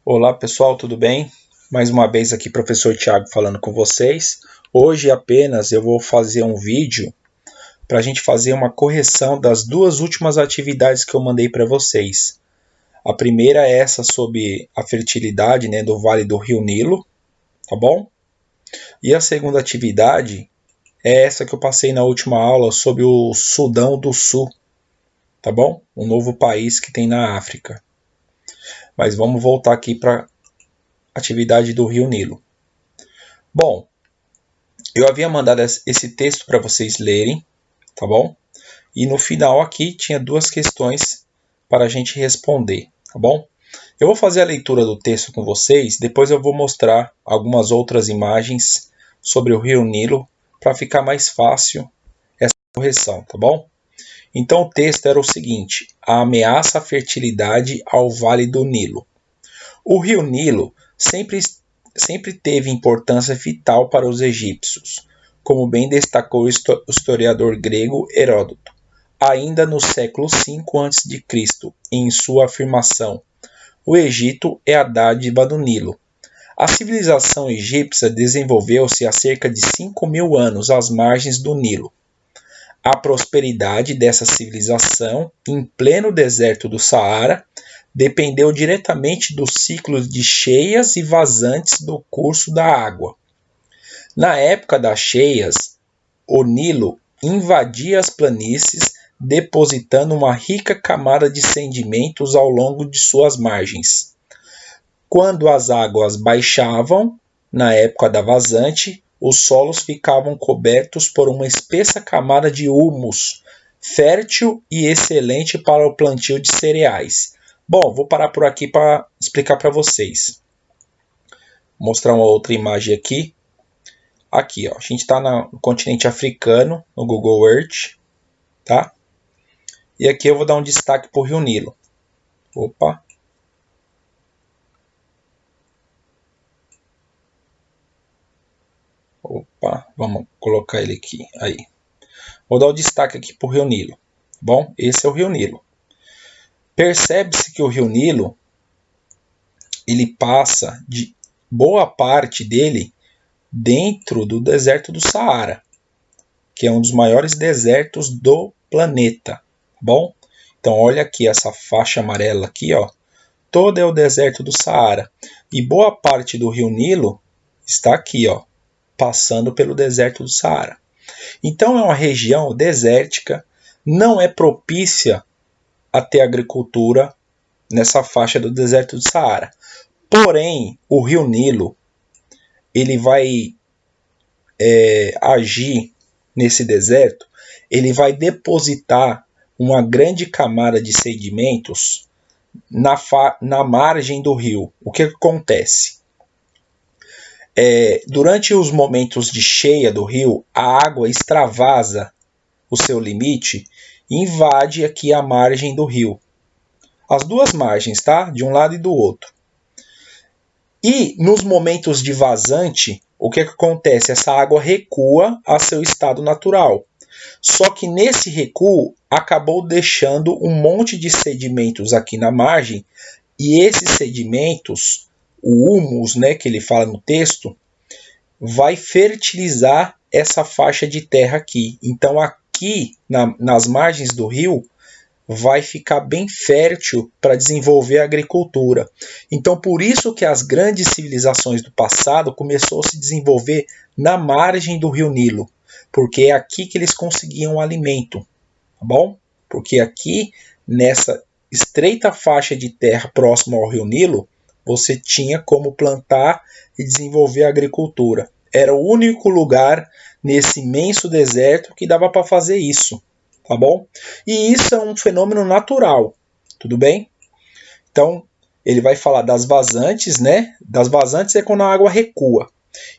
Olá pessoal, tudo bem? Mais uma vez aqui professor Thiago falando com vocês. Hoje apenas eu vou fazer um vídeo para a gente fazer uma correção das duas últimas atividades que eu mandei para vocês. A primeira é essa sobre a fertilidade, do Vale do Rio Nilo, tá bom? E a segunda atividade é essa que eu passei na última aula sobre o Sudão do Sul, tá bom? Um novo país que tem na África. Mas vamos voltar aqui para atividade do Rio Nilo. Bom, eu havia mandado esse texto para vocês lerem, tá bom? E no final aqui tinha duas questões para a gente responder, tá bom? Eu vou fazer a leitura do texto com vocês, depois eu vou mostrar algumas outras imagens sobre o Rio Nilo para ficar mais fácil essa correção, tá bom? Então o texto era o seguinte: a ameaça à fertilidade ao Vale do Nilo. O Rio Nilo sempre teve importância vital para os egípcios, como bem destacou o historiador grego Heródoto, ainda no século V a.C., em sua afirmação: o Egito é a dádiva do Nilo. A civilização egípcia desenvolveu-se há cerca de 5.000 anos às margens do Nilo. A prosperidade dessa civilização, em pleno deserto do Saara, dependeu diretamente dos ciclos de cheias e vazantes do curso da água. Na época das cheias, o Nilo invadia as planícies, depositando uma rica camada de sedimentos ao longo de suas margens. Quando as águas baixavam, na época da vazante, os solos ficavam cobertos por uma espessa camada de humus, fértil e excelente para o plantio de cereais. Bom, vou parar por aqui para explicar para vocês. Vou mostrar uma outra imagem aqui. Aqui, ó, a gente está no continente africano, no Google Earth, tá? E aqui eu vou dar um destaque para o Rio Nilo. Opa! Vamos colocar ele aqui. Aí. Vou dar o destaque aqui para o Rio Nilo. Bom, esse é o Rio Nilo. Percebe-se que o Rio Nilo, ele passa de boa parte dele dentro do deserto do Saara, que é um dos maiores desertos do planeta. Bom, então olha aqui essa faixa amarela aqui, ó. Todo é o deserto do Saara. E boa parte do Rio Nilo está aqui, ó, passando pelo deserto do Saara. Então é uma região desértica, não é propícia a ter agricultura nessa faixa do deserto do Saara. Porém, o Rio Nilo ele vai agir nesse deserto, ele vai depositar uma grande camada de sedimentos na margem do rio. O que acontece? Durante os momentos de cheia do rio, a água extravasa o seu limite e invade aqui a margem do rio. As duas margens, tá? De um lado e do outro. E nos momentos de vazante, o que acontece? Essa água recua a seu estado natural. Só que nesse recuo acabou deixando um monte de sedimentos aqui na margem, e esses sedimentos, o humus, que ele fala no texto, vai fertilizar essa faixa de terra aqui. Então aqui nas margens do rio vai ficar bem fértil para desenvolver a agricultura. Então por isso que as grandes civilizações do passado começou a se desenvolver na margem do rio Nilo, porque é aqui que eles conseguiam alimento, tá bom? Porque aqui nessa estreita faixa de terra próxima ao rio Nilo, você tinha como plantar e desenvolver a agricultura. Era o único lugar nesse imenso deserto que dava para fazer isso, tá bom? E isso é um fenômeno natural, tudo bem? Então, ele vai falar das vazantes, Das vazantes é quando a água recua.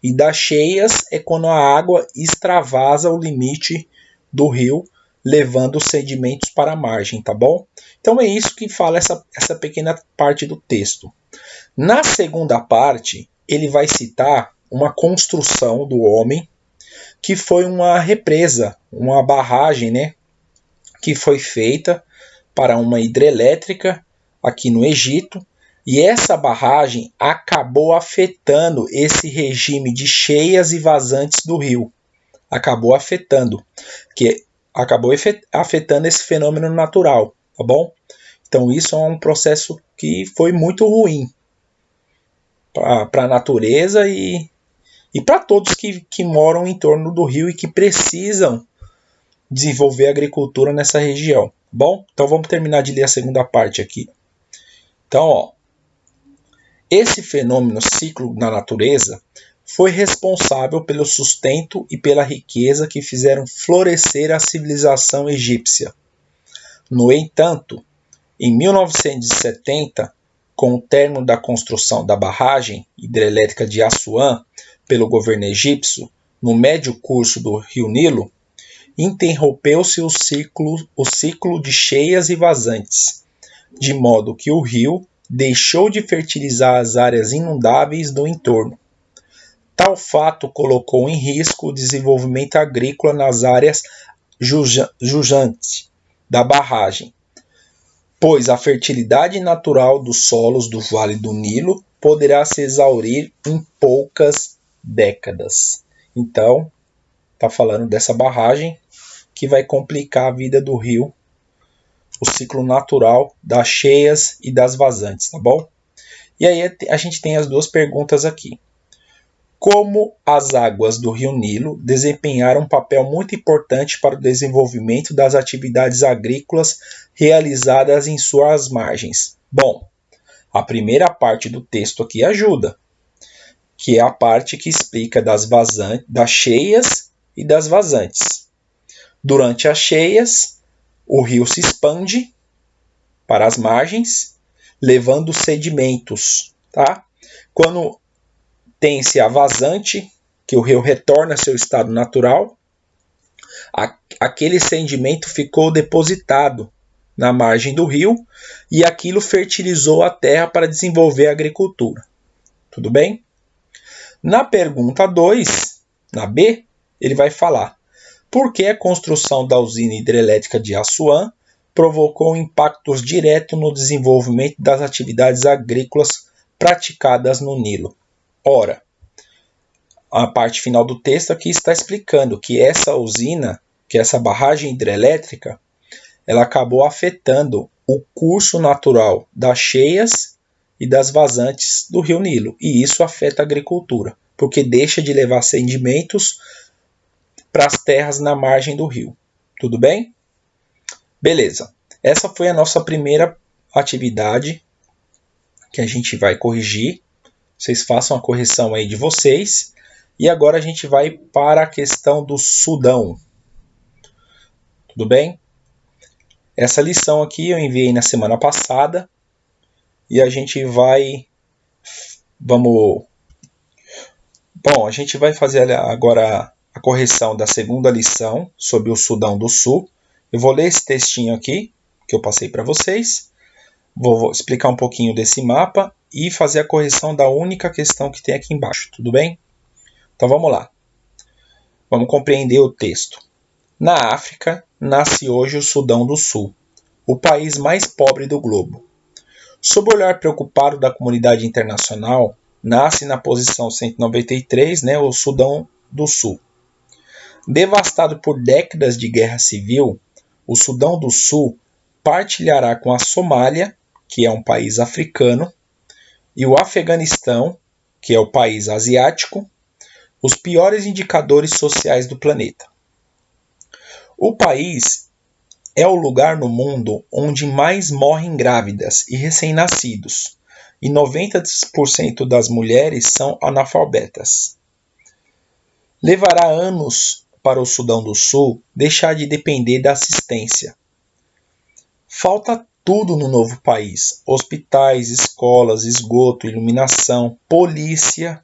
E das cheias é quando a água extravasa o limite do rio, levando os sedimentos para a margem, tá bom? Então é isso que fala essa pequena parte do texto. Na segunda parte, ele vai citar uma construção do homem, que foi uma represa, uma barragem, que foi feita para uma hidrelétrica aqui no Egito, E essa barragem acabou afetando esse regime de cheias e vazantes do rio. Acabou afetando esse fenômeno natural, tá bom? Então isso é um processo que foi muito ruim para a natureza e para todos que moram em torno do rio e que precisam desenvolver agricultura nessa região. Bom, então vamos terminar de ler a segunda parte aqui. Então, esse fenômeno ciclo na natureza foi responsável pelo sustento e pela riqueza que fizeram florescer a civilização egípcia. No entanto, em 1970, com o término da construção da barragem hidrelétrica de Assuã pelo governo egípcio, no médio curso do rio Nilo, interrompeu-se o ciclo de cheias e vazantes, de modo que o rio deixou de fertilizar as áreas inundáveis do entorno. Tal fato colocou em risco o desenvolvimento agrícola nas áreas jujantes da barragem, pois a fertilidade natural dos solos do Vale do Nilo poderá se exaurir em poucas décadas. Então, está falando dessa barragem que vai complicar a vida do rio, o ciclo natural das cheias e das vazantes, tá bom? E aí a gente tem as duas perguntas aqui. Como as águas do rio Nilo desempenharam um papel muito importante para o desenvolvimento das atividades agrícolas realizadas em suas margens? Bom, a primeira parte do texto aqui ajuda, que é a parte que explica das cheias e das vazantes. Durante as cheias, o rio se expande para as margens, levando sedimentos, tá? Quando tem-se a vazante, que o rio retorna ao seu estado natural, aquele sedimento ficou depositado na margem do rio e aquilo fertilizou a terra para desenvolver a agricultura. Tudo bem? Na pergunta 2, na B, ele vai falar: por que a construção da usina hidrelétrica de Assuã provocou impactos diretos no desenvolvimento das atividades agrícolas praticadas no Nilo? Ora, a parte final do texto aqui está explicando que essa usina, que essa barragem hidrelétrica, ela acabou afetando o curso natural das cheias e das vazantes do rio Nilo. E isso afeta a agricultura, porque deixa de levar sedimentos para as terras na margem do rio. Tudo bem? Beleza. Essa foi a nossa primeira atividade que a gente vai corrigir. Vocês façam a correção aí de vocês. E agora a gente vai para a questão do Sudão. Tudo bem? Essa lição aqui eu enviei na semana passada. E a gente vai... a gente vai fazer agora a correção da segunda lição sobre o Sudão do Sul. Eu vou ler esse textinho aqui que eu passei para vocês. Vou explicar um pouquinho desse mapa e fazer a correção da única questão que tem aqui embaixo. Tudo bem? Então vamos lá. Vamos compreender o texto. Na África, nasce hoje o Sudão do Sul, o país mais pobre do globo. Sob o olhar preocupado da comunidade internacional, nasce na posição 193, o Sudão do Sul. Devastado por décadas de guerra civil, o Sudão do Sul partilhará com a Somália, que é um país africano, e o Afeganistão, que é o país asiático, os piores indicadores sociais do planeta. O país é o lugar no mundo onde mais morrem grávidas e recém-nascidos, e 90% das mulheres são analfabetas. Levará anos para o Sudão do Sul deixar de depender da assistência. Falta tudo no novo país: hospitais, escolas, esgoto, iluminação, polícia.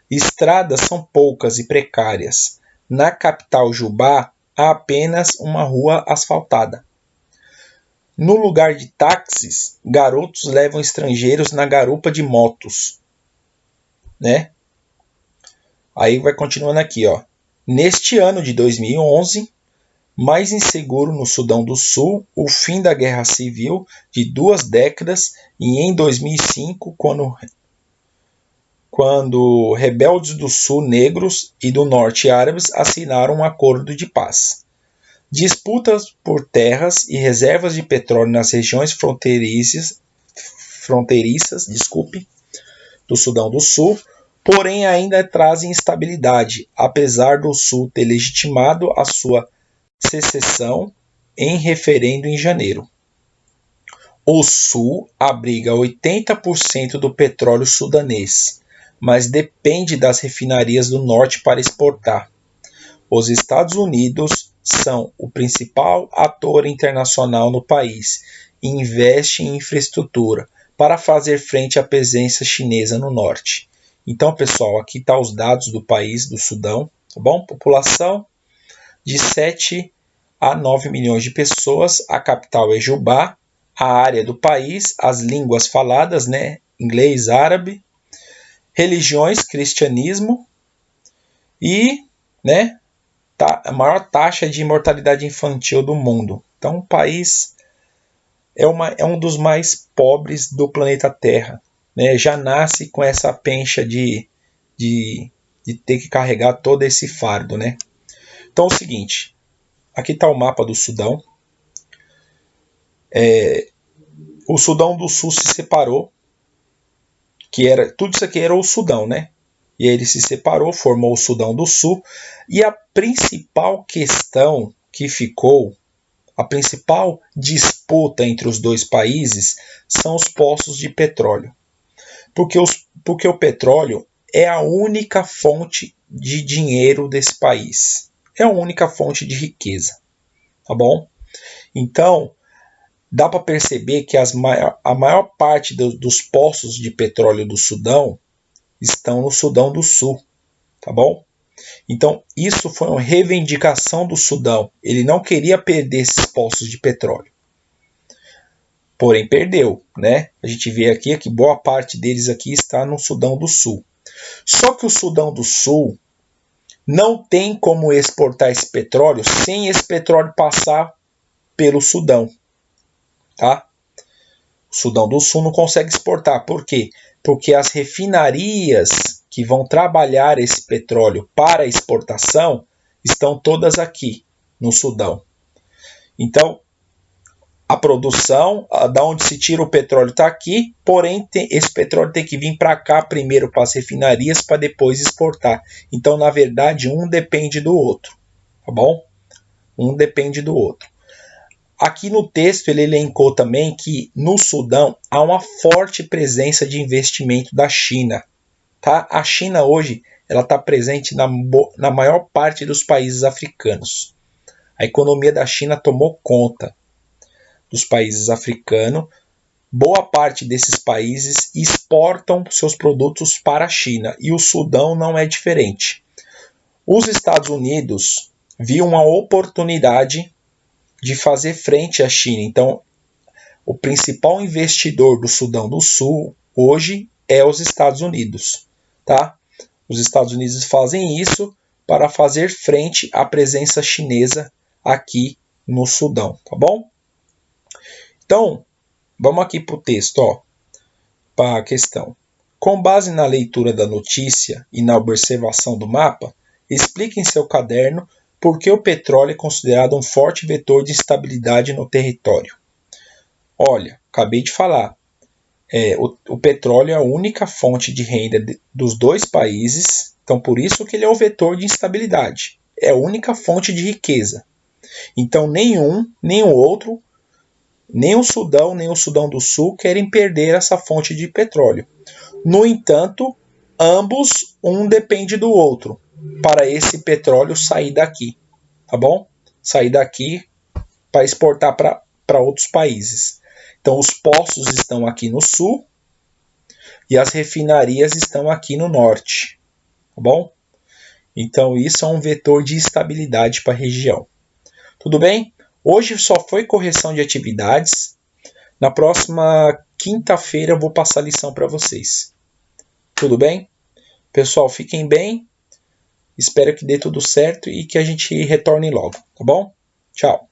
Estradas são poucas e precárias. Na capital Juba, há apenas uma rua asfaltada. No lugar de táxis, garotos levam estrangeiros na garupa de motos. Aí vai continuando aqui, Neste ano de 2011, mais inseguro no Sudão do Sul, o fim da guerra civil de 2 décadas e em 2005, quando rebeldes do Sul negros e do Norte árabes assinaram um acordo de paz. Disputas por terras e reservas de petróleo nas regiões fronteiriças do Sudão do Sul, porém ainda trazem instabilidade, apesar do Sul ter legitimado a sua secessão em referendo em janeiro. O Sul abriga 80% do petróleo sudanês, mas depende das refinarias do Norte para exportar. Os Estados Unidos são o principal ator internacional no país e investe em infraestrutura para fazer frente à presença chinesa no norte. Então, pessoal, aqui estão os dados do país, do Sudão, tá bom? População de 7 a 9 milhões de pessoas, a capital é Juba, a área do país, as línguas faladas, né? Inglês, árabe, religiões, cristianismo e, né? A maior taxa de mortalidade infantil do mundo. Então, o país é um dos mais pobres do planeta Terra. Né? Já nasce com essa pencha de ter que carregar todo esse fardo. Né? Então, é o seguinte. Aqui está o mapa do Sudão. O Sudão do Sul se separou. Tudo isso aqui era o Sudão, né? E aí ele se separou, formou o Sudão do Sul. E a principal questão que ficou, a principal disputa entre os dois países são os poços de petróleo. Porque o petróleo é a única fonte de dinheiro desse país. É a única fonte de riqueza. Tá bom? Então, dá para perceber que a maior parte dos poços de petróleo do Sudão estão no Sudão do Sul, tá bom? Então, isso foi uma reivindicação do Sudão. Ele não queria perder esses poços de petróleo. Porém, perdeu, né? A gente vê aqui que boa parte deles aqui está no Sudão do Sul. Só que o Sudão do Sul não tem como exportar esse petróleo sem esse petróleo passar pelo Sudão, tá? O Sudão do Sul não consegue exportar. Por quê? Porque as refinarias que vão trabalhar esse petróleo para exportação estão todas aqui no Sudão. Então, a produção, da onde se tira o petróleo está aqui, porém esse petróleo tem que vir para cá primeiro para as refinarias para depois exportar. Então, na verdade, um depende do outro, tá bom? Um depende do outro. Aqui no texto ele elencou também que no Sudão há uma forte presença de investimento da China. Tá? A China hoje está presente na maior parte dos países africanos. A economia da China tomou conta dos países africanos. Boa parte desses países exportam seus produtos para a China e o Sudão não é diferente. Os Estados Unidos viam uma oportunidade de fazer frente à China. Então, o principal investidor do Sudão do Sul hoje é os Estados Unidos. Tá? Os Estados Unidos fazem isso para fazer frente à presença chinesa aqui no Sudão. Tá bom? Então, vamos aqui para o texto, para a questão. Com base na leitura da notícia e na observação do mapa, explique em seu caderno por que o petróleo é considerado um forte vetor de instabilidade no território. Olha, acabei de falar, o petróleo é a única fonte de renda dos dois países, então por isso que ele é o vetor de instabilidade. É a única fonte de riqueza. Então nem o outro, nem o Sudão, nem o Sudão do Sul querem perder essa fonte de petróleo. No entanto, ambos, um depende do outro para esse petróleo sair daqui, tá bom? Sair daqui para exportar para outros países. Então, os poços estão aqui no sul e as refinarias estão aqui no norte, tá bom? Então, isso é um vetor de estabilidade para a região. Tudo bem? Hoje só foi correção de atividades. Na próxima quinta-feira eu vou passar a lição para vocês. Tudo bem? Pessoal, fiquem bem. Espero que dê tudo certo e que a gente retorne logo, tá bom? Tchau!